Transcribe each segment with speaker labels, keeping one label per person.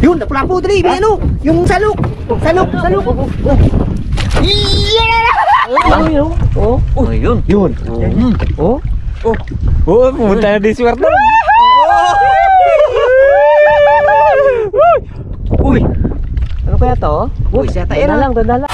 Speaker 1: Yun, napulapo dali, may ano, yung salok. Salok.
Speaker 2: Oh, yun.
Speaker 1: Yun. Oh.
Speaker 2: Pumunta na din si Wardo.
Speaker 1: Uy. Ano kaya to? Uy, siya tayo na lang, tanda lang.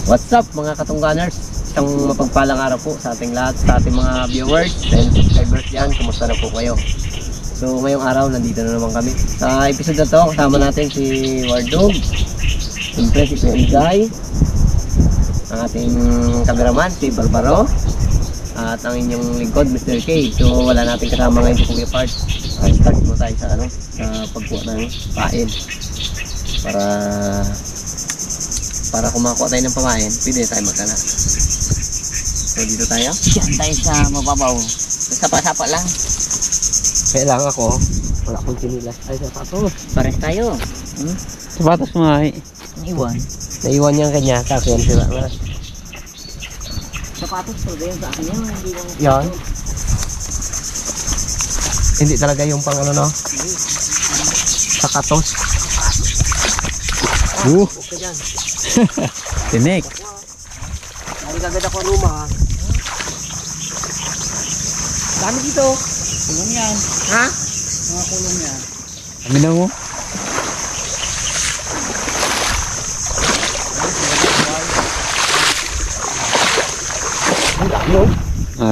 Speaker 1: What's up mga katungganers? Isang mapagpalang araw po sa ating lahat, sa ating mga viewers and subscribers dyan. Kumusta na po kayo? So ngayong araw nandito na naman kami. Sa episode na to kasama natin si Wardog, siyempre si Kuya, ang ating cameraman si Barbaro, at ang inyong lingkod Mr. K. So wala natin kasama ngayon si Kuya Part. Start mo tayo sa sa pagkuha ng pain para kumakuha tayo ng pamain, pwede tayo magkana. So dito tayo.
Speaker 2: Diyan tayo sa mababaw. Sapa-sapa lang.
Speaker 1: Kaya lang ako, wala akong sinilas. Ay, sapatos.
Speaker 2: Pares tayo.
Speaker 3: Sapatos mo ay.
Speaker 2: Iwan.
Speaker 1: Naiwan niya kanya sa akin.
Speaker 2: Sapatos talaga yung sa akin yan. Hindi lang.
Speaker 1: Yan. Hindi talaga yung pang ano no? Sakatos. Okay dyan.
Speaker 3: Tinik.
Speaker 1: Dami kagad ako rumah. Dami dito.
Speaker 2: Kulong yan.
Speaker 1: Ha?
Speaker 2: Mga kulong yan.
Speaker 3: Kami na mo.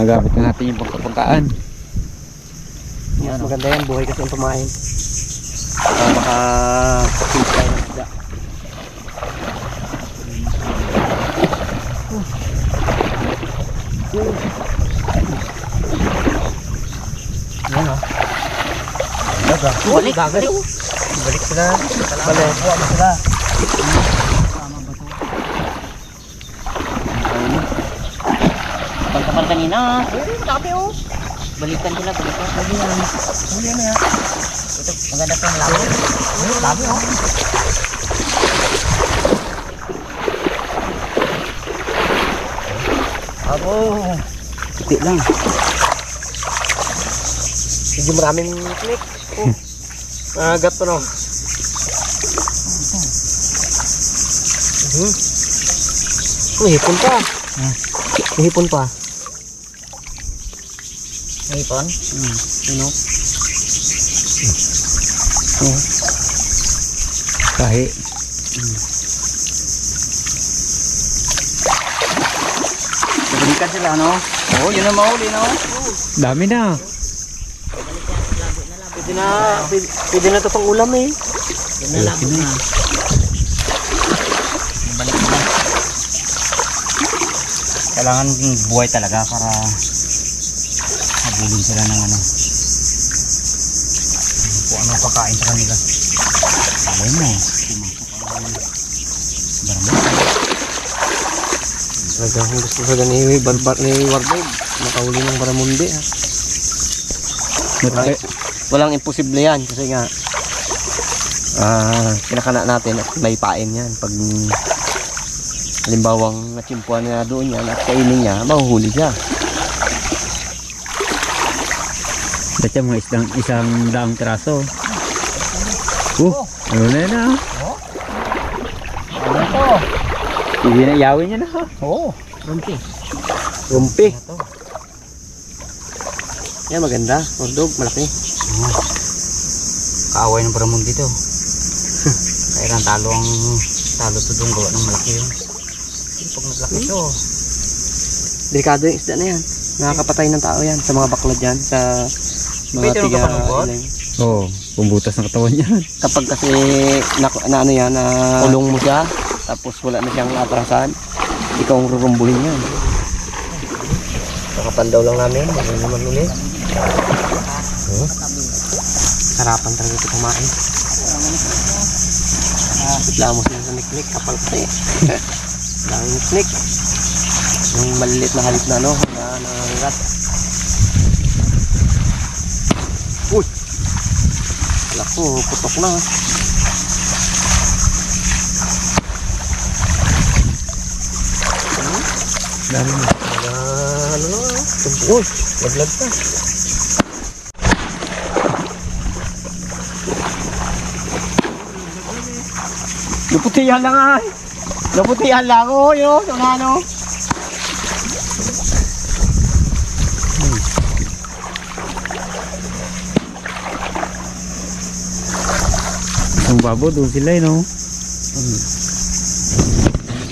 Speaker 3: Gamit na natin yung pagkapagkaan.
Speaker 1: Mas maganda yan, buhay kasi yung pamain. Maka-pinch tayo ng isda. Yan o. Balik sila. Balik sila.
Speaker 2: Pagkapal kanina. Sabi o. Balikan sila. Lagi yan.
Speaker 1: Huli na yan.
Speaker 2: Ito, maganda pa yung labo.
Speaker 1: Labi o. Abo. Hindi lang. Medyo maraming click. Agat pa no. Hipon pa. Hipon pa.
Speaker 2: Hipon?
Speaker 1: Ano?
Speaker 3: Kahi.
Speaker 2: Balikan sila, no? Oo, yun ang mahuli, no?
Speaker 3: Dami na.
Speaker 1: Pwede na ito pang ulam eh.
Speaker 2: Yun na labo na. Balik na.
Speaker 4: Kailangan buhay talaga para habulin sila ng ano kung ano pakain sa kanila. Alay mo
Speaker 1: Talagang gusto sa ni Wardog makahuli ng baramundi ha. Walang imposible yan kasi nga kinakana natin at may pain yan. Pag halimbawang natsimpuan na doon yan at kainin niya, mahuhuli siya.
Speaker 3: Dati mga isang daang traso. Ano na yan ah?
Speaker 2: Ano to?
Speaker 3: Hindi na yawin niya na.
Speaker 2: Oo. Rumpi.
Speaker 1: Rumpi. Yan maganda. Ordog, malaki.
Speaker 4: Kaaway ng Paramon dito. Kaya lang talo to doon gawa ng malaki yun. Pag naglaki to.
Speaker 1: Delikado yung isda na yan. Nakakapatay ng tao yan sa mga baklad yan. Sa mga
Speaker 4: Pwede
Speaker 1: tiga.
Speaker 4: ka panungkot?
Speaker 3: Oo, pumbutas ng katawan niya.
Speaker 1: Kapag kasi na ano yan, na kulong mo siya, tapos wala na siyang atrasan, ikaw ang rurumbuhin yan. Nakapandaw lang namin, ano naman ulit. Sarapan talaga ito kumain. Bigla mo sila sa niknik, kapal kasi. Lang niknik. Yung malilit na halit na ano, na nangangat. Uy! Alam ko, putok na.
Speaker 3: Dami na.
Speaker 1: Ano na? Uy! Laglag pa. Naputihan lang ay. Naputihan lang. Oh, yun. Yung ano.
Speaker 3: Ang babo doon sila eh, no?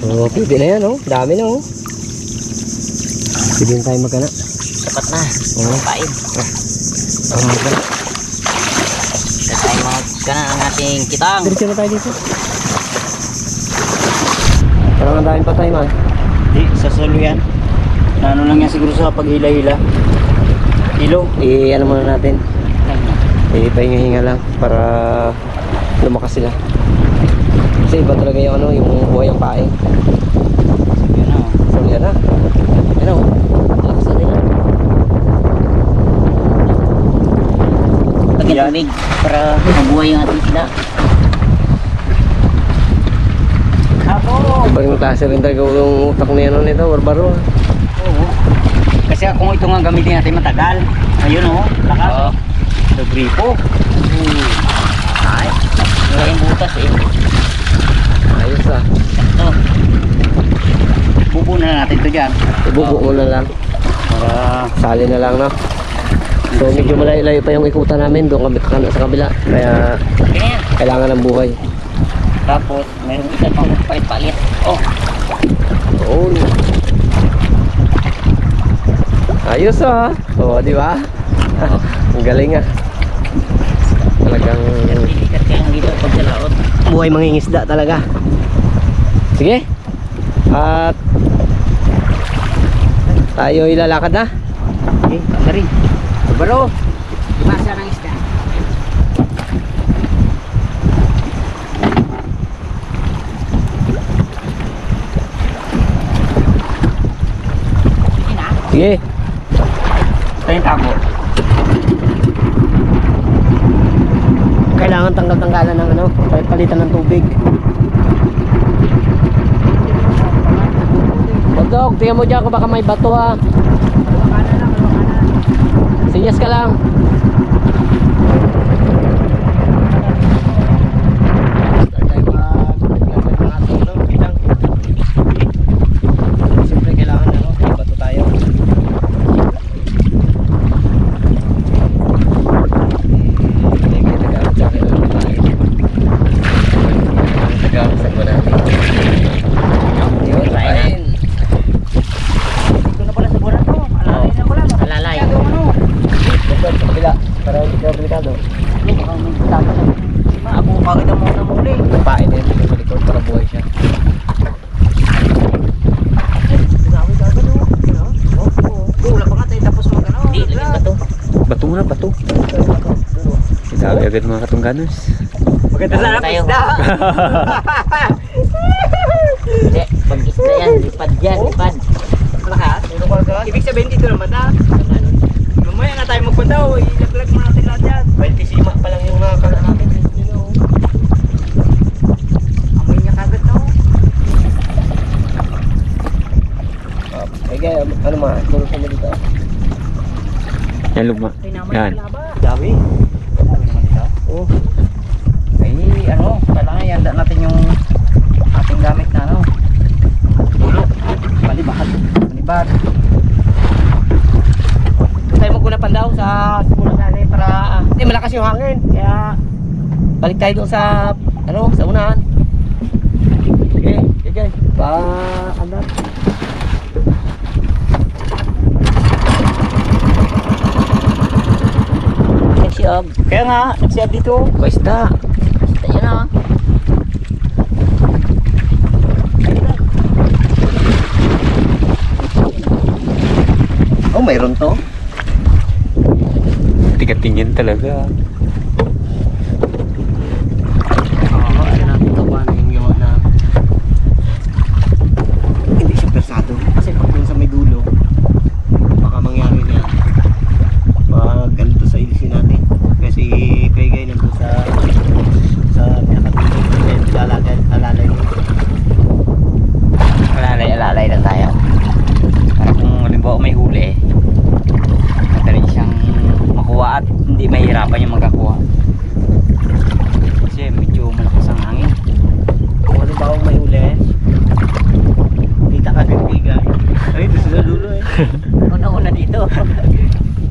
Speaker 1: So, pwede na yan, oh. Dami na, oh. Pwede na tayo magana.
Speaker 2: Sapat na.
Speaker 1: Oo.
Speaker 2: Pain.
Speaker 1: Magana.
Speaker 2: Sa tayo magkana ang ating kitang.
Speaker 1: Diretso na tayo dito. Parang ang daming patay, man.
Speaker 4: Di, sa solo yan. Ano lang yan siguro sa paghila-hila. Hilo.
Speaker 1: Ano muna natin. Pahinga-hinga lang para lumakas sila. Kasi iba talaga yung ano, yung buhay ang paing.
Speaker 4: Yan na.
Speaker 1: So yan na. Yan na, oh. Lakas na nila.
Speaker 2: Pagkilamig para mabuhay yung ating sila.
Speaker 1: Ibang klase rin talaga yung utak na yan nito, barbaro.
Speaker 4: Oo. Kasi kung ito nga gamitin natin matagal. Ayun oh, lakas. Sa gripo.
Speaker 2: Ay, wala yung butas eh.
Speaker 1: Ayos ah.
Speaker 2: Ito.
Speaker 4: Bubo na natin ito dyan.
Speaker 1: Ibubo mo na lang.
Speaker 4: Para
Speaker 1: Sali na lang, no? So medyo malayo-layo pa yung ikutan namin. Doon kami sa kabila. Kaya
Speaker 2: Ganyan.
Speaker 1: kailangan ng buhay.
Speaker 2: Tapos, mayroon isa pang palit-palit. Oh,
Speaker 1: Oo. Ayos ah. Oo, di ba? Ang galing ah. Talagang
Speaker 2: dilikat ka lang dito pag sa laot.
Speaker 1: buhay mangingisda talaga. Sige. At tayo ilalakad na.
Speaker 2: Okay, pagkarin. Baro, dimasa ng isda. Sige na.
Speaker 1: Sige.
Speaker 4: tayo tabo.
Speaker 1: Kailangan tanggal-tanggalan ng ano, palitan ng tubig. Dog, tingnan mo dyan kung baka may bato ha. Sinyas ka lang. Siyempre kailangan ano, may bato tayo. Agad mga katungganers.
Speaker 4: Maganda sana
Speaker 2: tayo.
Speaker 4: isda.
Speaker 2: Hindi, pag isda yan, lipad yan, lipad.
Speaker 4: Lakas. Ibig sabihin dito naman na. Mamaya na tayo magpunta. Ilaglag mo natin lahat yan.
Speaker 1: 26 pa lang yung nakakala natin. Sige, ano mga, tulog mo dito.
Speaker 3: Yan lugma. Yan.
Speaker 1: Dami.
Speaker 4: Dami naman dito.
Speaker 1: Oo.
Speaker 4: Ay, ano, kailangan ihanda natin yung ating gamit na ano. Ulo. Palibat. Palibat.
Speaker 1: Tayo maguna pandaw sa simula natin para hindi malakas yung hangin. Kaya balik tayo doon sa ano, sa unahan. Sige, sige. Andar.
Speaker 2: Nagsiyab.
Speaker 1: Kaya nga, nagsiyab dito.
Speaker 3: Paisda.
Speaker 2: Basta yan ah.
Speaker 1: Oh, mayroon to.
Speaker 3: Tigatingin talaga.
Speaker 1: Oo, ano natin ito kung ano yung gawa na hindi siya persado. Kasi pag dun sa may dulo, baka mangyari na pag ganito sa ilisin natin. Kasi kaya nandun sa pinakadulo. Kaya alalay mo.
Speaker 4: Alalay lang tayo. Para kung halimbawa may huli, madali siyang makuha at hindi mahirapan yung magkakuha. Kasi medyo malakas ang hangin.
Speaker 1: Kung ano ba may uli, kita ka bigay. Ay, doon sa dulo eh.
Speaker 2: Una-una dito.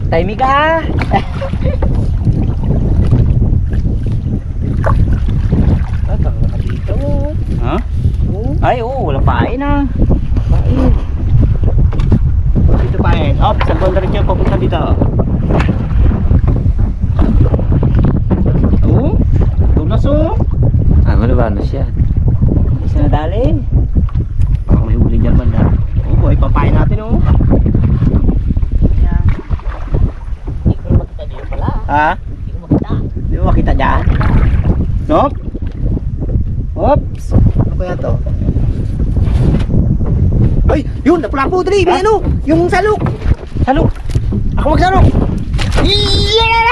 Speaker 1: Timing ka ha! Tanga ka dito.
Speaker 4: Ha?
Speaker 1: Oo,
Speaker 4: Ay, oo, wala pain na.
Speaker 1: pain. Dito pain. Op, sa boundary niya papunta dito. Oo, tulas oh.
Speaker 3: Ah, malabanos yan.
Speaker 1: Isa na dali. Parang may huli dyan banda. Oo, boy, papain natin oh.
Speaker 2: Yan. Hindi ko makita dito pala.
Speaker 1: Ha?
Speaker 2: Hindi ko makita.
Speaker 1: Di mo makita dyan? Nope. Oops. Ano kaya to? Ay, yun, napula-po dali. May ano? Yung salok. Salok. Ako magsalok. Yeah!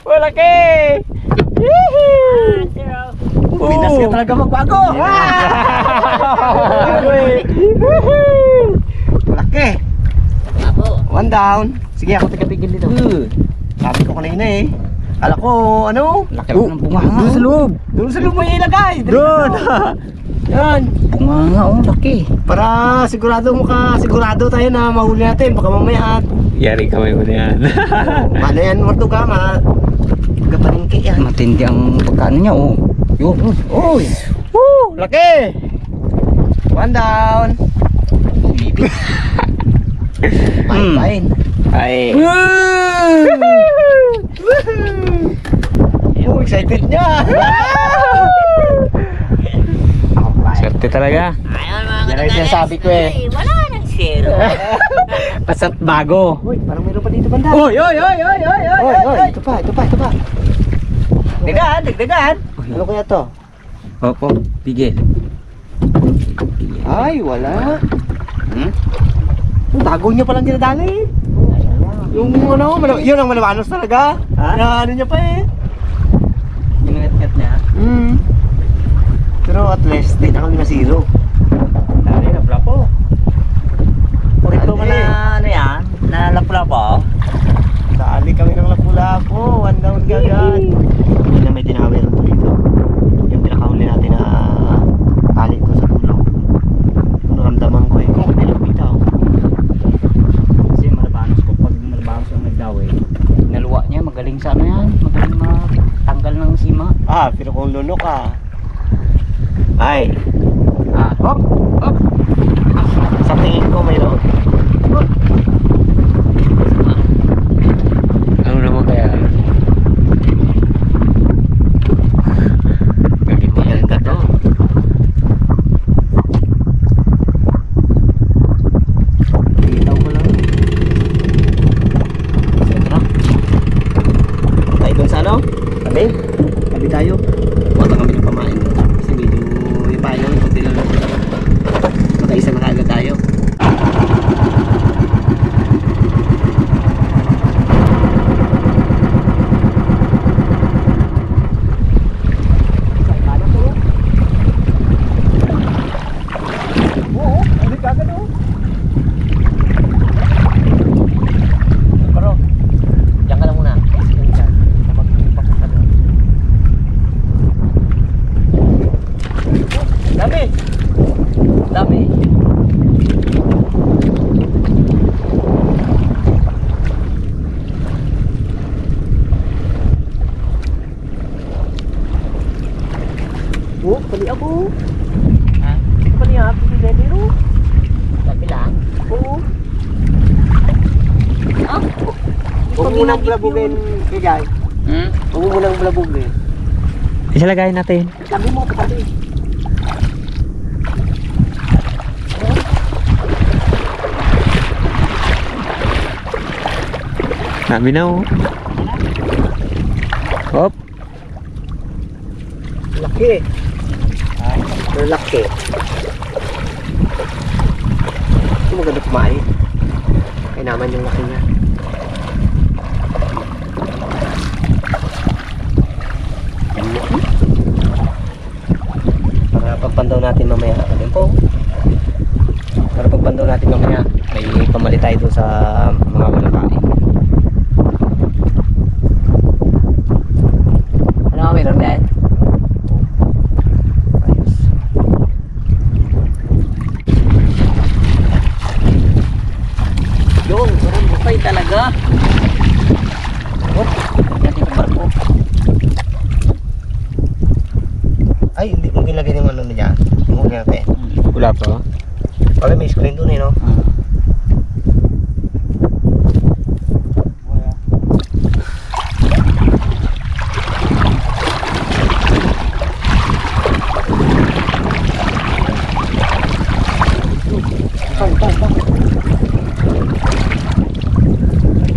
Speaker 1: Malaki! Pinas ka talaga magbago. Malaki.
Speaker 2: Ako.
Speaker 1: One down. Sige, ako tigapigil dito. Sabi ko kanina eh. Kala ko, ano?
Speaker 4: Laki ng bunganga.
Speaker 1: Doon sa loob. Doon sa loob mo ilagay. Doon. Yan.
Speaker 4: Bunganga, oh, laki.
Speaker 1: Para sigurado tayo na mahuli natin. Baka mamaya
Speaker 3: Yari kamay mo na yan.
Speaker 1: ano yan, Mortuga, gapaningki yan.
Speaker 4: Matindi ang pagkano niya, oh. Yun.
Speaker 1: Uy. Woo, laki. One down.
Speaker 4: Umipit.
Speaker 1: Pain.
Speaker 3: Ay.
Speaker 1: Oh, excited niya.
Speaker 3: Swerte talaga.
Speaker 2: Ayun mga
Speaker 1: Yan ang
Speaker 2: katuganas.
Speaker 1: sinasabi ko eh.
Speaker 2: Ay, wala nang zero.
Speaker 1: Pasat bago. Uy, parang meron pa dito banda. Oy, ito pa. Dagdagan. Ano kaya to?
Speaker 3: Opo, pigil.
Speaker 1: Ay, wala. Yung bago niya palang dinadali. Yung ano, yun ang malabanos talaga. Na ano niya pa eh.
Speaker 4: Ingat-ngat niya.
Speaker 1: Pero at least, di na kami na-zero.
Speaker 4: Dali na pula po. Ito
Speaker 1: Dali.
Speaker 4: mo na ano yan? Nalapula-po.
Speaker 1: Dali kami ng lapu-lapo. One down gagad. Hindi na may tinawir dito. Yung pinakahuli natin na tali ko sa dulo. Naramdaman ko eh. Kung nilang bitaw.
Speaker 4: Kasi malabanos ko pag malabanos ang nagdawi. Naluwa niya, magaling sa ano yan. Magaling matanggal ng sima.
Speaker 1: Ah, pero kung lunok ah. Ay.
Speaker 4: Hop! Hop!
Speaker 1: Sa tingin ko mayroon.
Speaker 3: Ano naman kaya? Ganito yan ka to.
Speaker 1: Bitaw ko lang. Sentro. Tayo dun sa ano? Tabi? Tabi tayo. Wala kami ng pamain. Kasi medyo yung pain namin kung lang. Makaisa na kaagad tayo. Pali ako.
Speaker 2: Ha?
Speaker 1: Pali ako si Lelero.
Speaker 2: Sabi lang.
Speaker 1: Oo.
Speaker 2: Ah?
Speaker 1: Huwag mo nang blabugin kay Guy. Huwag mo nang blabugin.
Speaker 3: Isalagay natin.
Speaker 1: Sabi mo kapatid.
Speaker 3: Naminaw. Hop.
Speaker 1: Laki. Laki. Ito maganda kumain. Kaya naman yung laki niya. Para pagpandaw natin mamaya. Ano po? Para pagpandaw natin mamaya. May pamali tayo doon sa mga walang kain.
Speaker 2: Ano, meron din?
Speaker 1: Ayos.
Speaker 2: Yun, parang bukay talaga. Oh, natin yung barko.
Speaker 1: Ay, hindi mo ginagay yung ano na dyan. Yung huwag natin.
Speaker 3: Wala pa.
Speaker 1: Pag may screen doon eh, no?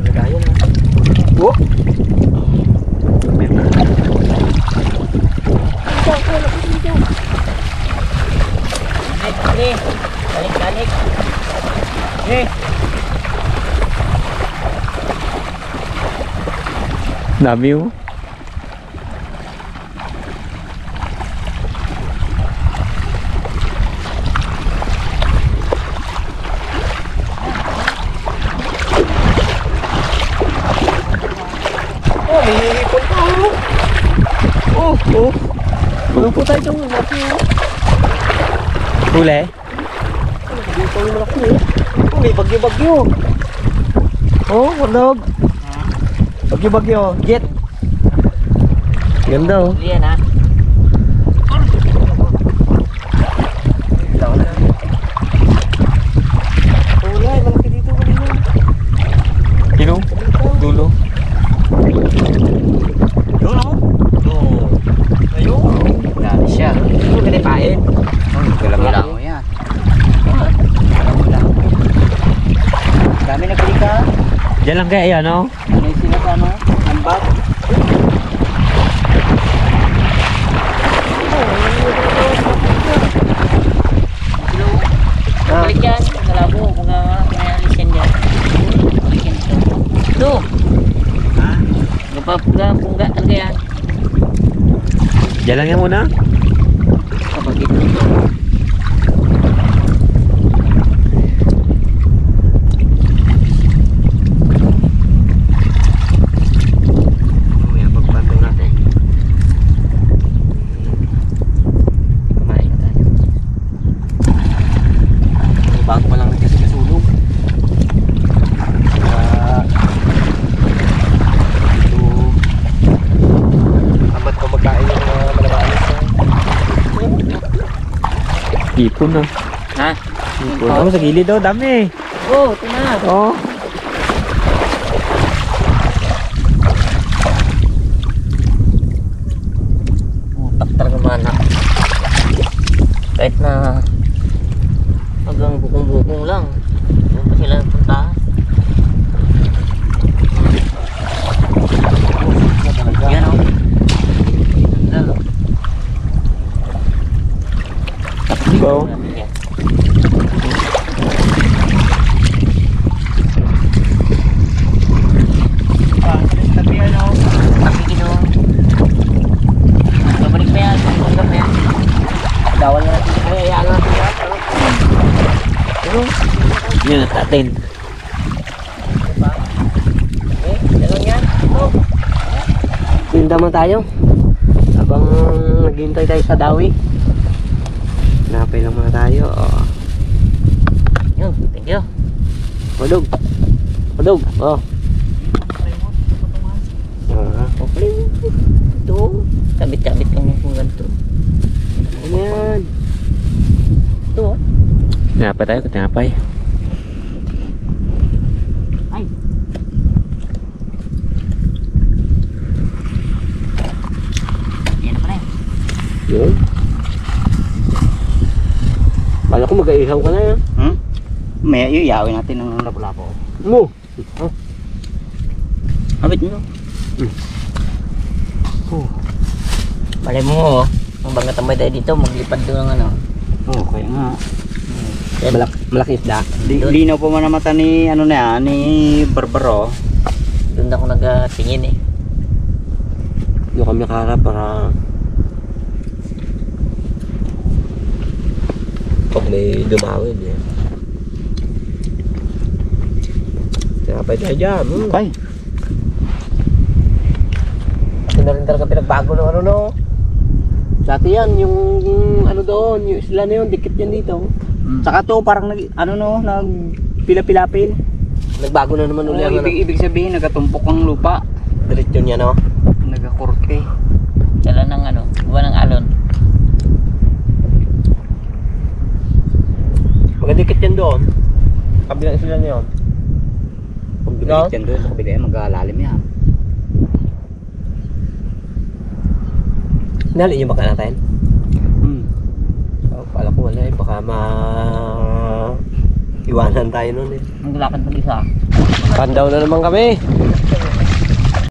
Speaker 1: Lagayan na. Oh!
Speaker 2: Balik, balik. Balik. Eh,
Speaker 3: Dami oh.
Speaker 1: Oh, may hihipon pa oh! Oh, oh! Ano po tayo itong malaki oh?
Speaker 3: Huli.
Speaker 1: Dito yung malaki oh! Oh, may bagyo-bagyo! Oh, wardog! Bagyo-bagyo! Jet! Ganda oh!
Speaker 2: yan ha.
Speaker 1: Wala, malaki dito kanina.
Speaker 3: Sino? Dulo.
Speaker 1: Yun ako? Oo. Ayun.
Speaker 2: Dali siya.
Speaker 1: Ano kanipain?
Speaker 2: Wala mo yan. Wala mo. Dami na kali ka.
Speaker 3: Diyan lang kaya yan oh.
Speaker 2: Ano yung sila sa ano? Ambag. Balik yan. Nalabo. Kung may alis yan dyan. Balik yan ito. Ito. Ha? Pungga. Ano yan?
Speaker 3: Diyan lang yan muna.
Speaker 2: Kapag ito.
Speaker 1: Mamaya pagpantong natin. Kumain na tayo. Bago pa lang nagkasusulog. Ito amat ko magkain yung mga malabalis.
Speaker 3: Ipon na.
Speaker 2: Ha?
Speaker 3: Ipon. Oh, sa gilid oh. Dami.
Speaker 2: Oh, ito na.
Speaker 3: Oh.
Speaker 2: Taktar naman na. Kahit na hanggang bukong-bukong lang. Doon pa sila puntahan. Yan o. Lalo.
Speaker 3: Go.
Speaker 1: Tabi ano?
Speaker 2: Tapi kino. Babalik pa yan. Babalik pa yan.
Speaker 1: Dawal na natin. Ay, ayaan natin yan.
Speaker 3: Yun at atin.
Speaker 2: Dalawang yan. Ito.
Speaker 1: Tinda man tayo. Habang naghihintay tayo sa dawi. Napay lang muna tayo. Oh.
Speaker 2: Yun. Thank you.
Speaker 1: Madog. Madog. Oh. Okay.
Speaker 2: Ito. Kabit-kabit lang yung ganito.
Speaker 1: Ano
Speaker 3: Tinapay tayo, tinapay.
Speaker 2: Ay. Yan na pala yun.
Speaker 1: Yun. Kala ko mag-aihaw ka na yan.
Speaker 4: May iyawin natin ng lapu-lapo.
Speaker 1: Mo.
Speaker 2: Abit mo. Malay mo, ang banga tambay tayo dito, maglipad doon ng ano.
Speaker 4: Oo, kaya nga.
Speaker 1: Malaki isda.
Speaker 4: Linaw po man ang mata ni ano na yan, ni Barbaro.
Speaker 2: Doon ako nagtingin eh.
Speaker 1: Doon kami nakaharap para pag may dumawin eh. Tinapay tayo dyan.
Speaker 4: Okay.
Speaker 1: Ito na rin talaga pinagbago ng ano no. Dati yan, yung ano doon, yung isla na yun, dikit yan dito.
Speaker 4: Saka to parang nag ano no, nag pila-pilapil.
Speaker 1: Nagbago na naman ulit ang ano.
Speaker 4: Ibig sabihin nagatumpok ang lupa.
Speaker 1: Diretso niya no.
Speaker 4: Nagakurte.
Speaker 2: Dala ng ano, buwan ng alon.
Speaker 1: Magdikit yan doon. Kabilang isla na yun.
Speaker 4: Kung bibilit yan doon, kung bibilit yan, mag-alalim yan.
Speaker 1: Nalin niyo baka natin? Oh, pala ko wala eh, baka iwanan tayo nun eh.
Speaker 2: Ang lakad mag-isa.
Speaker 1: Pandaw na naman kami.